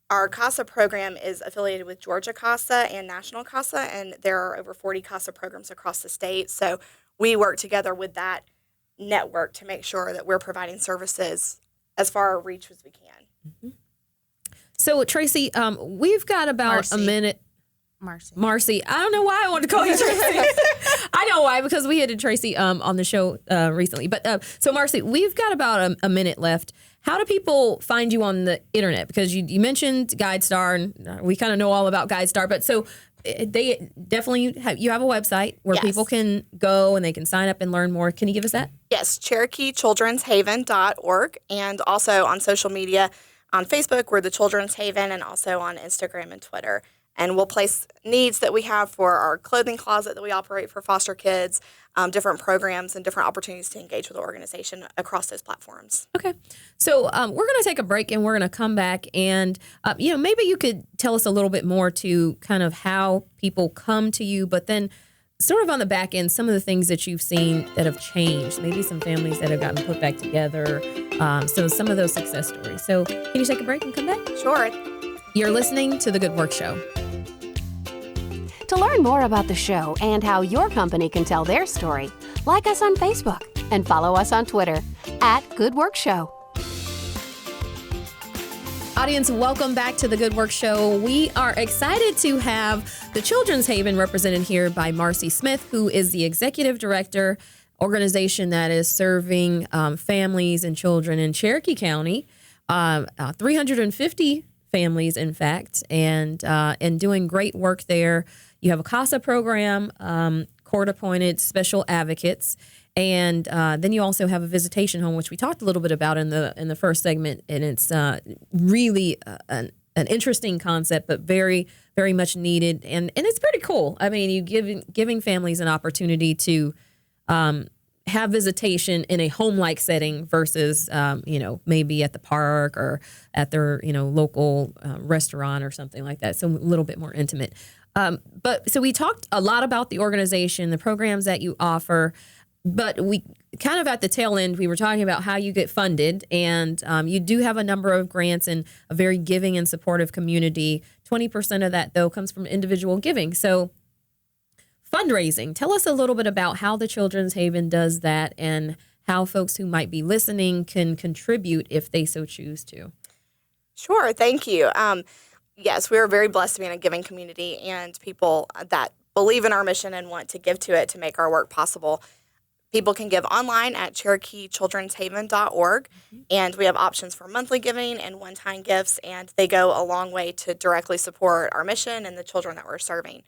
[SPEAKER 5] Our CASA program is affiliated with Georgia CASA and National CASA, and there are over 40 CASA programs across the state. So we work together with that network to make sure that we're providing services as far reach as we can.
[SPEAKER 1] So, Traci, we've got about a minute. Marcie. I don't know why I wanted to call you Traci. I know why, because we had Traci on the show recently. But so, Marcie, we've got about a minute left. How do people find you on the internet? Because you mentioned GuideStar, and we kind of know all about GuideStar. But so they definitely you have a website where people can go and they can sign up and learn more. Can you give us that?
[SPEAKER 5] Yes, CherokeeChildren'sHaven.org, and also on social media, on Facebook, we're the Children's Haven, and also on Instagram and Twitter. And we'll place needs that we have for our clothing closet that we operate for foster kids, different programs and different opportunities to engage with the organization across those platforms.
[SPEAKER 1] Okay. So we're going to take a break, and we're going to come back, and maybe you could tell us a little bit more to kind of how people come to you, but then sort of on the back end, some of the things that you've seen that have changed, maybe some families that have gotten put back together. So some of those success stories. So can you take a break and come back?
[SPEAKER 5] Sure.
[SPEAKER 1] You're listening to The Good Work Show.
[SPEAKER 3] To learn more about the show and how your company can tell their story, like us on Facebook and follow us on Twitter @GoodWorkShow.
[SPEAKER 1] Audience, welcome back to The Good Work Show. We are excited to have the Children's Haven represented here by Marcie Smith, who is the executive director, organization that is serving families and children in Cherokee County, 350 families, in fact, and doing great work there. You have a CASA program, court-appointed special advocates, and then you also have a visitation home, which we talked a little bit about in the first segment, and it's really an interesting concept, but very, very much needed, and it's pretty cool. I mean, you giving families an opportunity to have visitation in a home-like setting versus, maybe at the park or at their, local restaurant or something like that. So a little bit more intimate. But so we talked a lot about the organization, the programs that you offer, but we kind of at the tail end, we were talking about how you get funded, and you do have a number of grants and a very giving and supportive community. 20% of that, though, comes from individual giving. So fundraising, tell us a little bit about how the Children's Haven does that and how folks who might be listening can contribute if they so choose to.
[SPEAKER 5] Sure, thank you. Yes, we are very blessed to be in a giving community and people that believe in our mission and want to give to it to make our work possible. People can give online at CherokeeChildren'sHaven.org, and we have options for monthly giving and one-time gifts, and they go a long way to directly support our mission and the children that we're serving.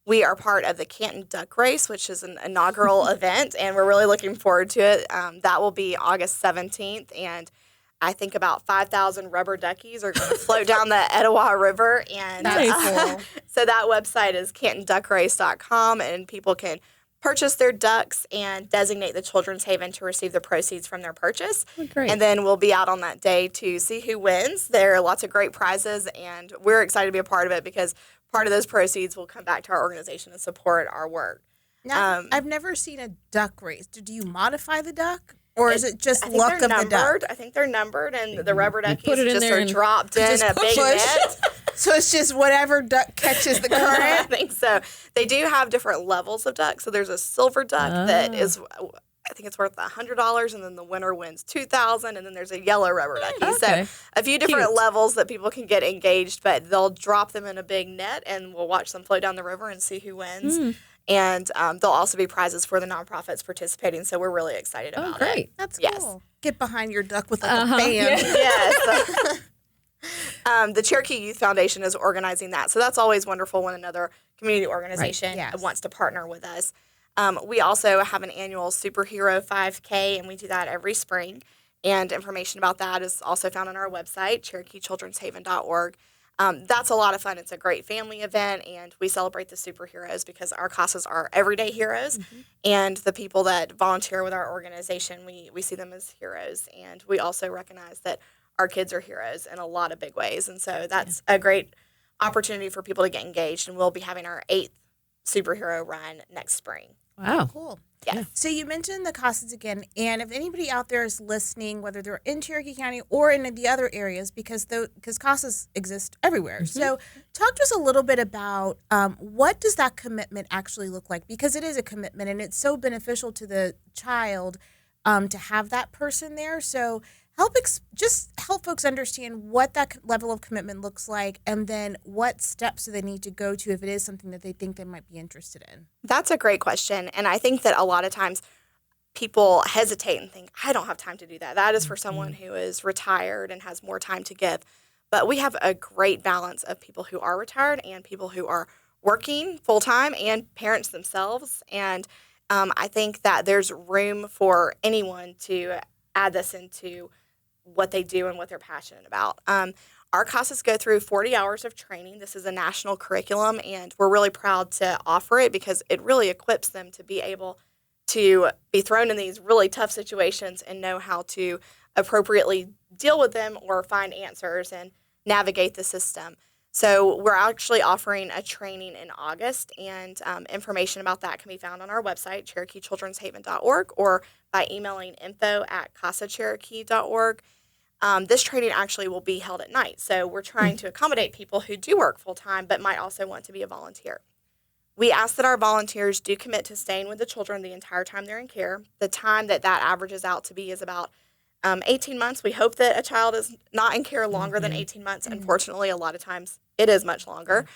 [SPEAKER 5] We are part of the Canton Duck Race, which is an inaugural event, and we're really looking forward to it. That will be August 17th, and I think about 5,000 rubber duckies are going to float down the Etowah River. And
[SPEAKER 2] cool.
[SPEAKER 5] So that website is cantonduckrace.com, and people can purchase their ducks and designate the Children's Haven to receive the proceeds from their purchase.
[SPEAKER 1] Oh, great.
[SPEAKER 5] And then we'll be out on that day to see who wins. There are lots of great prizes, and we're excited to be a part of it because part of those proceeds will come back to our organization and support our work.
[SPEAKER 2] Now, I've never seen a duck race. Do you modify the duck? Or is it just luck of the duck?
[SPEAKER 5] I think they're numbered, and the rubber duckies
[SPEAKER 1] just
[SPEAKER 5] are dropped in a big net.
[SPEAKER 2] So it's just whatever duck catches the current?
[SPEAKER 5] I think so. They do have different levels of ducks. So there's a silver duck that is I think it's worth $100, and then the winner wins $2,000, and then there's a yellow rubber ducky.
[SPEAKER 1] Okay.
[SPEAKER 5] So a few different levels that people can get engaged, but they'll drop them in a big net, and we'll watch them float down the river and see who wins. And there'll also be prizes for the nonprofits participating, so we're really excited about
[SPEAKER 1] great.
[SPEAKER 5] it.
[SPEAKER 2] That's
[SPEAKER 5] Yes.
[SPEAKER 2] cool. Get behind your duck with like a band.
[SPEAKER 5] Yes. The Cherokee Youth Foundation is organizing that, so that's always wonderful when another community organization wants to partner with us. We also have an annual superhero 5K, and we do that every spring. And information about that is also found on our website, CherokeeChildren'sHaven.org. That's a lot of fun. It's a great family event, and we celebrate the superheroes because our CASAs are everyday heroes, and the people that volunteer with our organization, we see them as heroes. And we also recognize that our kids are heroes in a lot of big ways. And so that's a great opportunity for people to get engaged, and we'll be having our 8th superhero run next spring.
[SPEAKER 1] Wow.
[SPEAKER 2] Cool.
[SPEAKER 5] Yes.
[SPEAKER 2] So you mentioned the CASAs again, and if anybody out there is listening, whether they're in Cherokee County or in the other areas, because CASAs exist everywhere. So talk to us a little bit about what does that commitment actually look like? Because it is a commitment, and it's so beneficial to the child to have that person there. So just help folks understand what that level of commitment looks like, and then what steps do they need to go to if it is something that they think they might be interested in.
[SPEAKER 5] That's a great question. And I think that a lot of times people hesitate and think, I don't have time to do that. That is for someone who is retired and has more time to give. But we have a great balance of people who are retired and people who are working full-time and parents themselves. And I think that there's room for anyone to add this into what they do and what they're passionate about. Our CASAs go through 40 hours of training. This is a national curriculum, and we're really proud to offer it because it really equips them to be able to be thrown in these really tough situations and know how to appropriately deal with them or find answers and navigate the system. So we're actually offering a training in August, and information about that can be found on our website, CherokeeChildren'sHaven.org, or by emailing info@casacherokee.org. This training actually will be held at night, so we're trying to accommodate people who do work full-time but might also want to be a volunteer. We ask that our volunteers do commit to staying with the children the entire time they're in care. The time that averages out to be is about 18 months. We hope that a child is not in care longer than 18 months. Unfortunately, a lot of times it is much longer,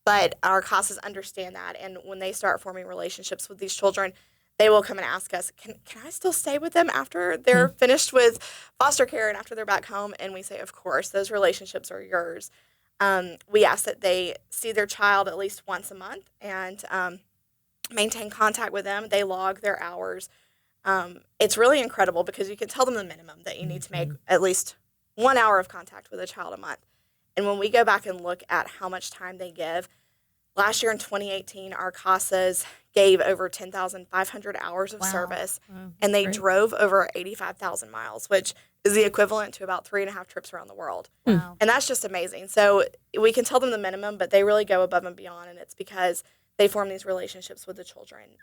[SPEAKER 5] but our CASAs understand that, and when they start forming relationships with these children, they will come and ask us, can I still stay with them after they're finished with foster care and after they're back home? And we say, of course, those relationships are yours. We ask that they see their child at least once a month and maintain contact with them. They log their hours. It's really incredible because you can tell them the minimum that you need to make at least 1 hour of contact with a child a month. And when we go back and look at how much time they give, last year in 2018, our CASAs gave over 10,500 hours of service, and they drove over 85,000 miles, which is the equivalent to about 3.5 trips around the world. Wow. And that's just amazing. So we can tell them the minimum, but they really go above and beyond, and it's because they form these relationships with the children.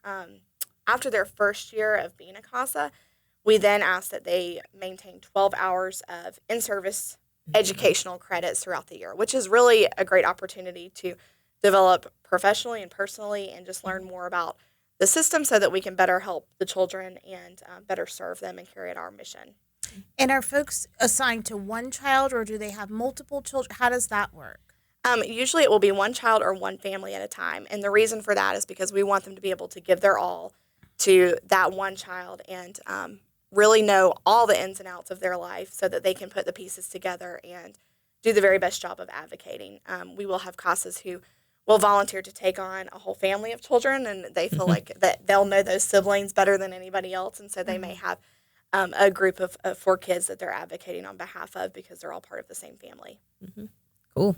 [SPEAKER 5] After their first year of being a CASA, we then ask that they maintain 12 hours of in-service educational credits throughout the year, which is really a great opportunity to develop professionally and personally and just learn more about the system so that we can better help the children and better serve them and carry out our mission.
[SPEAKER 2] And are folks assigned to one child, or do they have multiple children? How does that work?
[SPEAKER 5] Usually it will be one child or one family at a time. And the reason for that is because we want them to be able to give their all to that one child and really know all the ins and outs of their life so that they can put the pieces together and do the very best job of advocating. We will have CASAs who will volunteer to take on a whole family of children, and they feel like that they'll know those siblings better than anybody else, and so they may have a group of 4 kids that they're advocating on behalf of because they're all part of the same family.
[SPEAKER 1] Cool.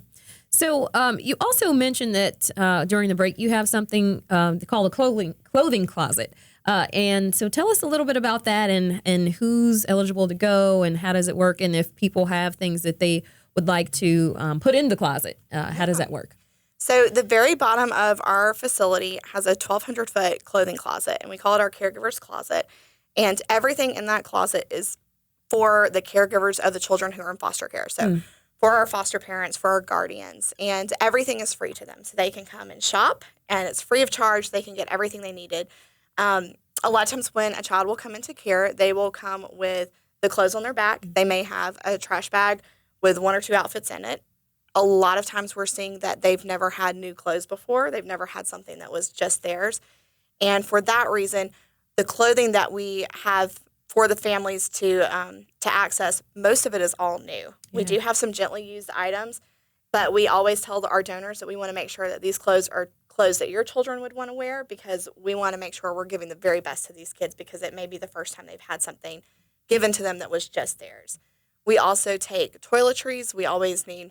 [SPEAKER 1] So you also mentioned that during the break you have something called a clothing closet. And so tell us a little bit about that and who's eligible to go and how does it work, and if people have things that they would like to put in the closet, how does that work?
[SPEAKER 5] So the very bottom of our facility has a 1,200-foot clothing closet, and we call it our caregiver's closet. And everything in that closet is for the caregivers of the children who are in foster care. So for our foster parents, for our guardians, and everything is free to them. So they can come and shop, and it's free of charge. They can get everything they needed. A a lot of times when a child will come into care, they will come with the clothes on their back. They may have a trash bag with 1 or 2 outfits in it. A lot of times we're seeing that they've never had new clothes before. They've never had something that was just theirs. And for that reason, the clothing that we have for the families to access, most of it is all new. Yeah. We do have some gently used items, but we always tell our donors that we want to make sure that these clothes are clothes that your children would want to wear, because we want to make sure we're giving the very best to these kids, because it may be the first time they've had something given to them that was just theirs. We also take toiletries. We always need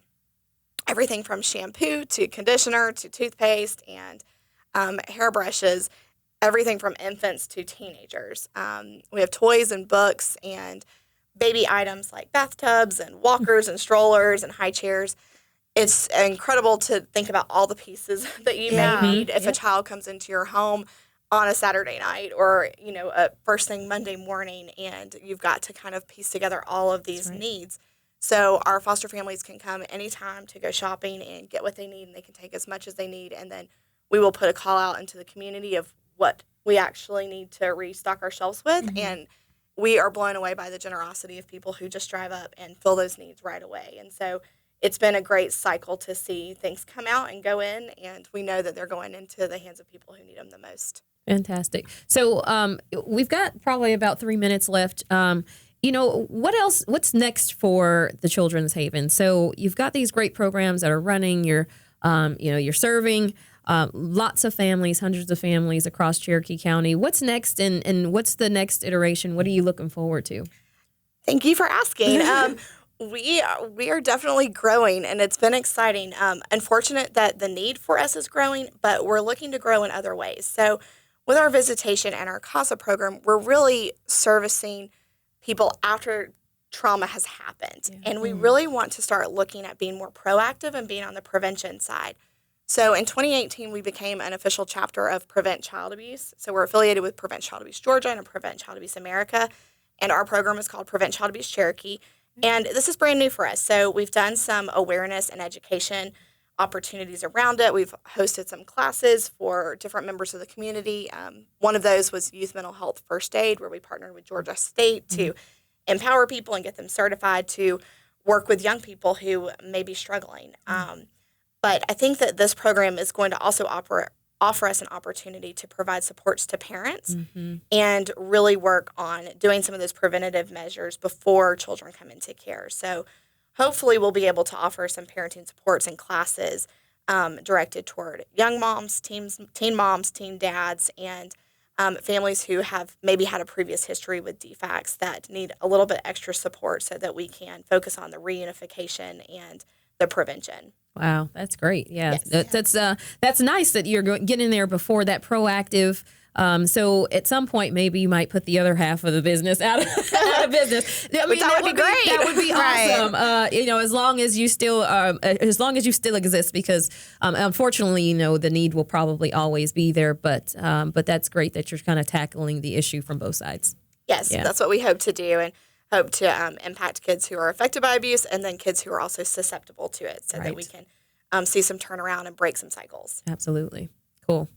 [SPEAKER 5] everything from shampoo to conditioner to toothpaste and hairbrushes, everything from infants to teenagers. We have toys and books and baby items like bathtubs and walkers and strollers and high chairs. It's incredible to think about all the pieces that you may need if a child comes into your home on a Saturday night or, a first thing Monday morning, and you've got to kind of piece together all of these needs. So our foster families can come anytime to go shopping and get what they need, and they can take as much as they need. And then we will put a call out into the community of what we actually need to restock our shelves with. Mm-hmm. And we are blown away by the generosity of people who just drive up and fill those needs right away. And so it's been a great cycle to see things come out and go in, and we know that they're going into the hands of people who need them the most.
[SPEAKER 1] Fantastic. So we've got probably about 3 minutes left. What else? What's next for the Children's Haven? So you've got these great programs that are running. You're serving lots of families, hundreds of families across Cherokee County. What's next, and what's the next iteration? What are you looking forward to?
[SPEAKER 5] Thank you for asking. We are definitely growing, and it's been exciting. Unfortunate that the need for us is growing, but we're looking to grow in other ways. So with our visitation and our CASA program, we're really servicing people after trauma has happened. Yeah. And we really want to start looking at being more proactive and being on the prevention side. So in 2018, we became an official chapter of Prevent Child Abuse. So we're affiliated with Prevent Child Abuse Georgia and Prevent Child Abuse America. And our program is called Prevent Child Abuse Cherokee. And this is brand new for us. So we've done some awareness and education opportunities around it. We've hosted some classes for different members of the community. One of those was Youth Mental Health First Aid, where we partnered with Georgia State to empower people and get them certified to work with young people who may be struggling. But I think that this program is going to also offer us an opportunity to provide supports to parents and really work on doing some of those preventative measures before children come into care. So hopefully we'll be able to offer some parenting supports and classes directed toward young moms, teen moms, teen dads, and families who have maybe had a previous history with DFACs that need a little bit extra support so that we can focus on the reunification and the prevention.
[SPEAKER 1] Wow, that's great. Yeah, yes. That's nice that you're getting there before that proactive. So at some point, maybe you might put the other half of the business out of business. I mean,
[SPEAKER 5] that would be great.
[SPEAKER 1] That would be awesome. As long as you still exist, because unfortunately, the need will probably always be there. But that's great that you're kind of tackling the issue from both sides.
[SPEAKER 5] Yes, that's what we hope to do, and hope to impact kids who are affected by abuse, and then kids who are also susceptible to it, so that we can see some turnaround and break some cycles.
[SPEAKER 1] Absolutely. Cool.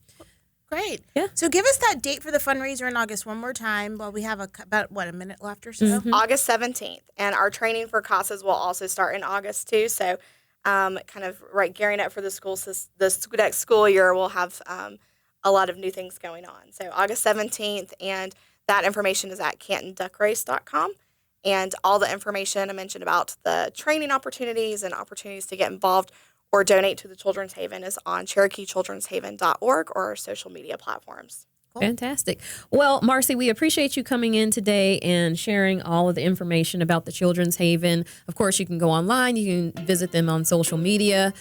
[SPEAKER 2] Great. Yeah. So give us that date for the fundraiser in August one more time. Well, we have about a minute left or so.
[SPEAKER 5] Mm-hmm. August 17th. And our training for CASAs will also start in August too. So gearing up for the next school year, we'll have a lot of new things going on. So August 17th, and that information is at cantonduckrace.com. And all the information I mentioned about the training opportunities and opportunities to get involved or donate to the Children's Haven is on CherokeeChildren'sHaven.org or our social media platforms.
[SPEAKER 1] Cool. Fantastic. Well, Marcie, we appreciate you coming in today and sharing all of the information about the Children's Haven. Of course, you can go online. You can visit them on social media.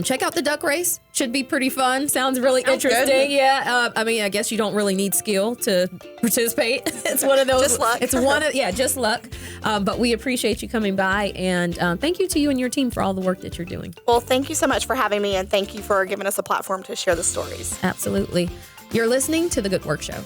[SPEAKER 1] Check out the duck race. Should be pretty fun. Sounds really interesting. Good. Yeah. I guess you don't really need skill to participate. It's one of those.
[SPEAKER 5] Just luck.
[SPEAKER 1] Just luck. But we appreciate you coming by, and thank you to you and your team for all the work that you're doing.
[SPEAKER 5] Well, thank you so much for having me, and thank you for giving us a platform to share the stories.
[SPEAKER 1] Absolutely. You're listening to The Good Work Show.